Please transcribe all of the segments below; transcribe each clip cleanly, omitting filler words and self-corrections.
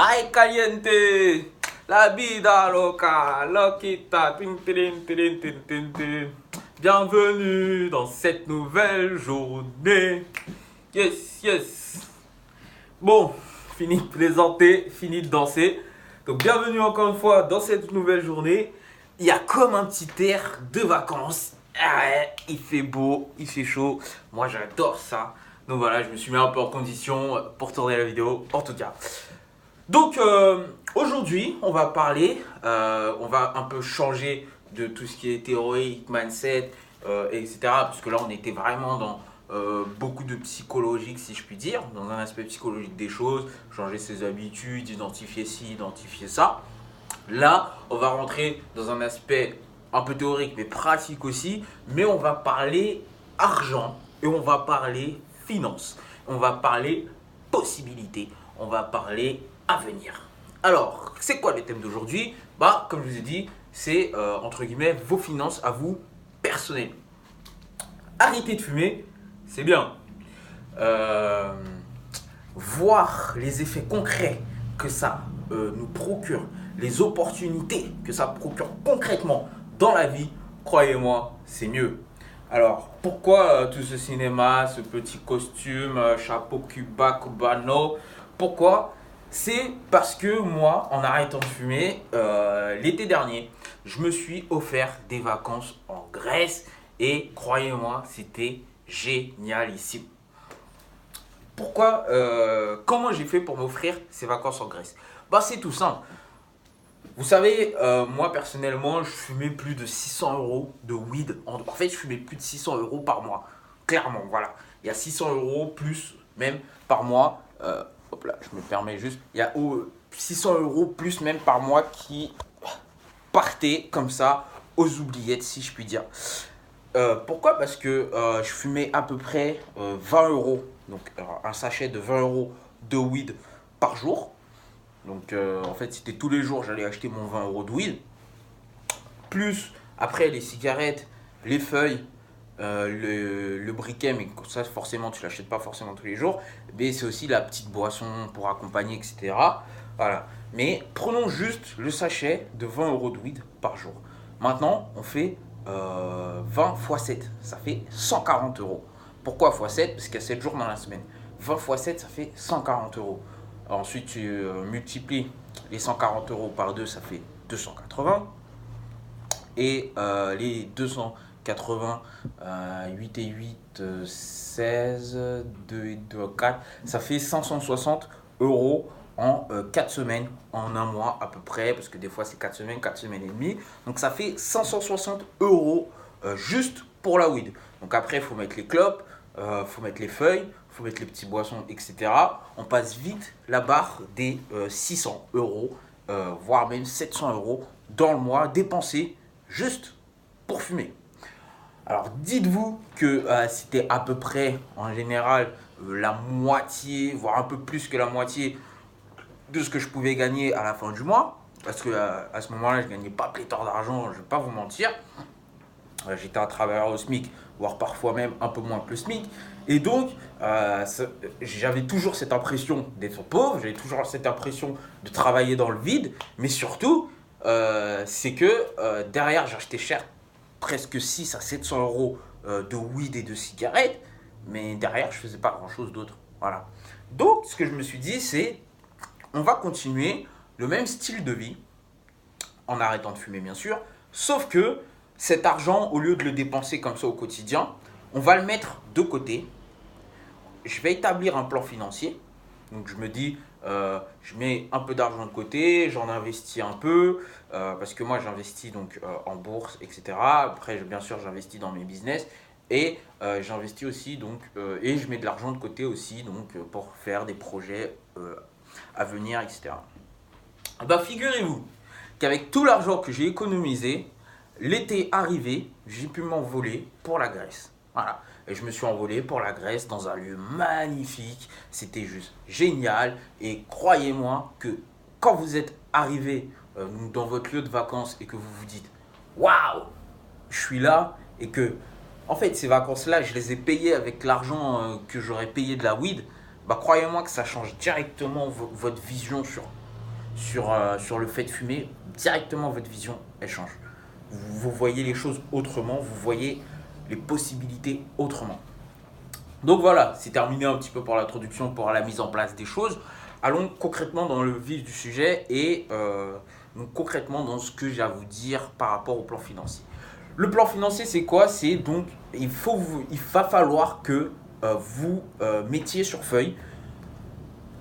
Hi caliente, la vida loca, loquita, tin, tin, tin, tin, tin, tin. Bienvenue dans cette nouvelle journée. Yes, yes. Bon, fini de plaisanter, fini de danser. Donc bienvenue encore une fois dans cette nouvelle journée. Il y a comme un petit air de vacances. Ah ouais, il fait beau, il fait chaud. Moi j'adore ça. Donc voilà, je me suis mis un peu en condition pour tourner la vidéo. En tout cas. Donc aujourd'hui, on va parler, on va un peu changer de tout ce qui est théorique, mindset, etc. Parce que là, on était vraiment dans beaucoup de psychologique, si je puis dire, dans un aspect psychologique des choses, changer ses habitudes, identifier ci, identifier ça. Là, on va rentrer dans un aspect un peu théorique, mais pratique aussi, mais on va parler argent et on va parler finance, on va parler possibilités, on va parler avenir. Alors, c'est quoi le thème d'aujourd'hui? Bah, comme je vous ai dit, c'est entre guillemets vos finances à vous personnelles. Arrêter de fumer, c'est bien. Euh, Voir les effets concrets que ça nous procure, les opportunités que ça procure concrètement dans la vie, croyez-moi, c'est mieux. Alors, pourquoi tout ce cinéma, ce petit costume, chapeau Cuba, Cubano? Pourquoi? C'est parce que moi, en arrêtant de fumer, l'été dernier, je me suis offert des vacances en Grèce et croyez-moi, c'était génialissime. Pourquoi, comment j'ai fait pour m'offrir ces vacances en Grèce? Bah, c'est tout simple. Vous savez, moi personnellement, je fumais plus de 600 euros de weed. En fait, je fumais plus de 600 euros par mois. Clairement, voilà. Il y a 600 euros plus même par mois. Hop là, je me permets juste. Il y a 600 euros plus même par mois qui partaient comme ça aux oubliettes, si je puis dire. Pourquoi? Parce que je fumais à peu près 20 euros. Donc, un sachet de 20 euros de weed par jour. Donc en fait, c'était tous les jours, j'allais acheter mon 20 euros de weed. Plus après les cigarettes, les feuilles, le briquet, mais ça forcément tu l'achètes pas forcément tous les jours. Mais c'est aussi la petite boisson pour accompagner, etc. Voilà. Mais prenons juste le sachet de 20 euros de weed par jour. Maintenant, on fait 20 x 7, ça fait 140 euros. Pourquoi x 7? Parce qu'il y a 7 jours dans la semaine. 20 x 7, ça fait 140 euros. Ensuite, tu multiplies les 140 euros par 2, ça fait 280. Et les 280, 8 et 8, 16, 2 et 2, 4, ça fait 560 euros en 4 semaines, en un mois à peu près, parce que des fois c'est 4 semaines et demie. Donc ça fait 560 euros juste pour la weed. Donc après, il faut mettre les clopes, il faut mettre les feuilles, il faut mettre les petits boissons, etc. On passe vite la barre des 600 euros, voire même 700 euros dans le mois dépensés juste pour fumer. Alors dites-vous que c'était à peu près en général la moitié, voire un peu plus que la moitié de ce que je pouvais gagner à la fin du mois. Parce que à ce moment-là, je ne gagnais pas pléthore d'argent, je ne vais pas vous mentir. J'étais un travailleur au SMIC, voire parfois même un peu moins que le SMIC. Et donc, j'avais toujours cette impression d'être pauvre, j'avais toujours cette impression de travailler dans le vide. Mais surtout, c'est que derrière, j'achetais cher, presque 6 à 700 euros de weed et de cigarettes. Mais derrière, je ne faisais pas grand-chose d'autre. Voilà. Donc, ce que je me suis dit, c'est on va continuer le même style de vie, en arrêtant de fumer bien sûr, sauf que cet argent, au lieu de le dépenser comme ça au quotidien, on va le mettre de côté. Je vais établir un plan financier. Donc je me dis, je mets un peu d'argent de côté, j'en investis un peu, parce que moi j'investis donc en bourse, etc. Après, bien sûr, j'investis dans mes business. Et j'investis aussi donc, et je mets de l'argent de côté aussi donc, pour faire des projets à venir, etc. Bah, figurez-vous qu'avec tout l'argent que j'ai économisé, l'été arrivé, j'ai pu m'envoler pour la Grèce. Voilà. Et je me suis envolé pour la Grèce dans un lieu magnifique. C'était juste génial. Et croyez-moi que quand vous êtes arrivé dans votre lieu de vacances et que vous vous dites waouh, je suis là, et que en fait ces vacances-là, je les ai payées avec l'argent que j'aurais payé de la weed, bah croyez-moi que ça change directement votre vision sur sur le fait de fumer, directement votre vision, elle change. Vous voyez les choses autrement, vous voyez les possibilités autrement. Donc voilà, c'est terminé un petit peu pour l'introduction, pour la mise en place des choses. Allons concrètement dans le vif du sujet et donc concrètement dans ce que j'ai à vous dire par rapport au plan financier. Le plan financier, c'est quoi? C'est donc, il va falloir que vous mettiez sur feuille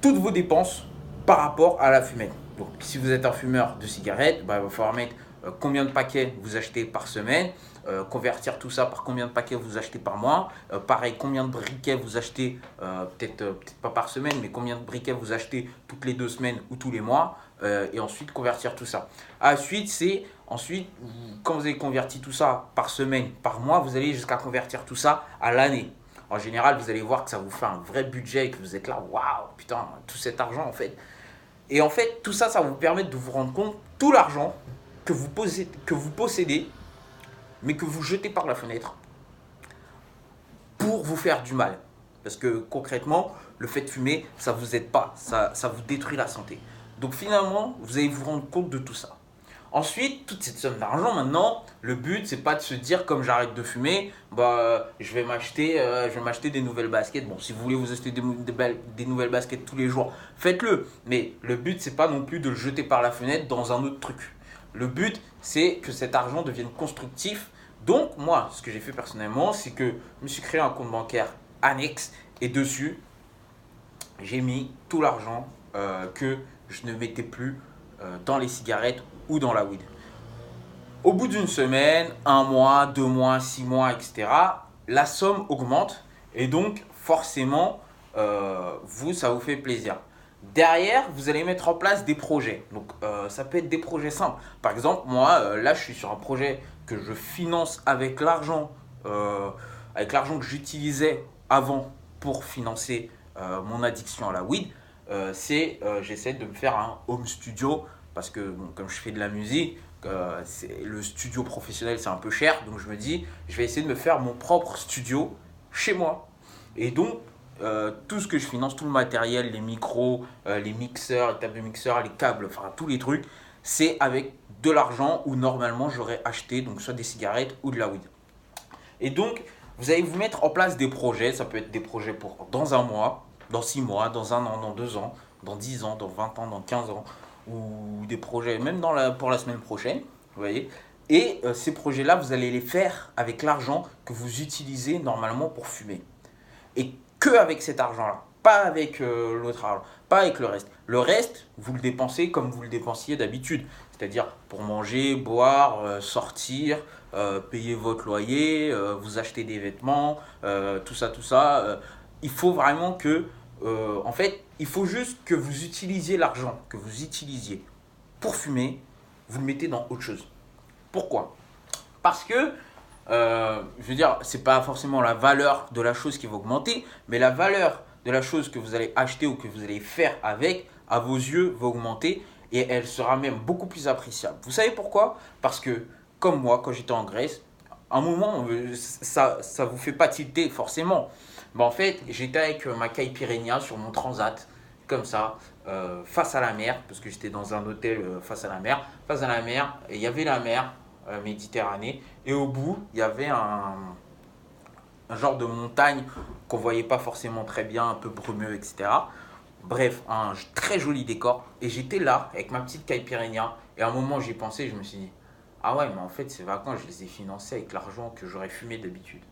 toutes vos dépenses par rapport à la fumette. Donc, si vous êtes un fumeur de cigarettes, il va falloir mettre combien de paquets vous achetez par semaine, convertir tout ça par combien de paquets vous achetez par mois. Pareil, combien de briquets vous achetez, peut-être pas par semaine, mais combien de briquets vous achetez toutes les 2 semaines ou tous les mois. Et ensuite, convertir tout ça. Ensuite, quand vous avez converti tout ça par semaine, par mois, vous allez jusqu'à convertir tout ça à l'année. En général, vous allez voir que ça vous fait un vrai budget et que vous êtes là, waouh, putain, tout cet argent en fait. Et en fait, tout ça, ça va vous permettre de vous rendre compte tout l'argent que vous possédez, mais que vous jetez par la fenêtre pour vous faire du mal. Parce que concrètement, le fait de fumer, ça ne vous aide pas, ça vous détruit la santé. Donc finalement, vous allez vous rendre compte de tout ça. Ensuite, toute cette somme d'argent maintenant, le but c'est pas de se dire comme j'arrête de fumer, je vais m'acheter des nouvelles baskets. Bon, si vous voulez vous acheter des nouvelles baskets tous les jours, faites-le. Mais le but c'est pas non plus de le jeter par la fenêtre dans un autre truc. Le but c'est que cet argent devienne constructif. Donc moi, ce que j'ai fait personnellement, c'est que je me suis créé un compte bancaire annexe et dessus, j'ai mis tout l'argent que je ne mettais plus dans les cigarettes ou dans la weed. Au bout d'une semaine, 1 mois, 2 mois, 6 mois, etc., la somme augmente et donc forcément, ça vous fait plaisir. Derrière, vous allez mettre en place des projets. Donc, ça peut être des projets simples. Par exemple, moi, là, je suis sur un projet que je finance avec l'argent que j'utilisais avant pour financer mon addiction à la weed. J'essaie de me faire un home studio parce que bon, comme je fais de la musique, le studio professionnel c'est un peu cher, donc je me dis je vais essayer de me faire mon propre studio chez moi. Et donc tout ce que je finance, tout le matériel, les micros, les mixeurs, les tables de mixeurs, les câbles, enfin tous les trucs, c'est avec de l'argent où normalement j'aurais acheté donc soit des cigarettes ou de la weed. Et donc vous allez vous mettre en place des projets, ça peut être des projets pour dans 1 mois, dans 6 mois, dans 1 an, dans 2 ans, dans 10 ans, dans 20 ans, dans 15 ans, ou des projets même pour la semaine prochaine, vous voyez. Et ces projets-là, vous allez les faire avec l'argent que vous utilisez normalement pour fumer. Et que avec cet argent-là, pas avec l'autre argent, pas avec le reste. Le reste, vous le dépensez comme vous le dépensiez d'habitude, c'est-à-dire pour manger, boire, sortir, payer votre loyer, vous acheter des vêtements, tout ça. Il faut vraiment en fait, il faut juste que vous utilisiez l'argent que vous utilisiez pour fumer, vous le mettez dans autre chose. Pourquoi? Parce que, je veux dire, c'est pas forcément la valeur de la chose qui va augmenter, mais la valeur de la chose que vous allez acheter ou que vous allez faire avec, à vos yeux, va augmenter et elle sera même beaucoup plus appréciable. Vous savez pourquoi? Parce que, comme moi, quand j'étais en Grèce, à un moment, ça vous fait pas tilter forcément. En fait, j'étais avec ma caipirinha sur mon transat, comme ça, face à la mer, parce que j'étais dans un hôtel face à la mer. Face à la mer, et il y avait la mer Méditerranée, et au bout, il y avait un genre de montagne qu'on voyait pas forcément très bien, un peu brumeux, etc. Bref, un très joli décor. Et j'étais là, avec ma petite caipirinha, et à un moment, j'y pensais, je me suis dit, ah ouais, mais en fait, ces vacances, je les ai financées avec l'argent que j'aurais fumé d'habitude.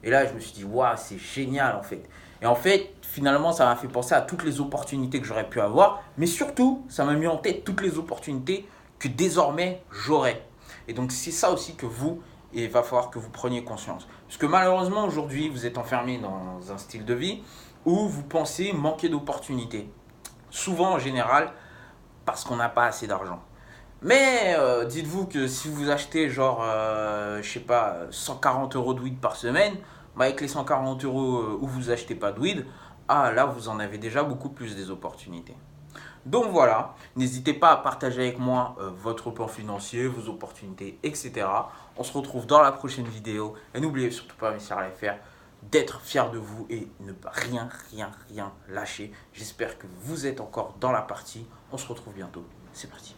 Et là, je me suis dit, waouh, c'est génial en fait. Et en fait, finalement, ça m'a fait penser à toutes les opportunités que j'aurais pu avoir. Mais surtout, ça m'a mis en tête toutes les opportunités que désormais j'aurai. Et donc, c'est ça aussi il va falloir que vous preniez conscience. Parce que malheureusement, aujourd'hui, vous êtes enfermé dans un style de vie où vous pensez manquer d'opportunités. Souvent, en général, parce qu'on n'a pas assez d'argent. Mais dites-vous que si vous achetez genre, je sais pas, 140 € de weed par semaine, avec les 140 € où vous achetez pas de weed, là vous en avez déjà beaucoup plus des opportunités. Donc voilà, n'hésitez pas à partager avec moi votre plan financier, vos opportunités, etc. On se retrouve dans la prochaine vidéo et n'oubliez surtout pas, mes chers LFR, d'être fier de vous et ne pas rien lâcher. J'espère que vous êtes encore dans la partie. On se retrouve bientôt. C'est parti.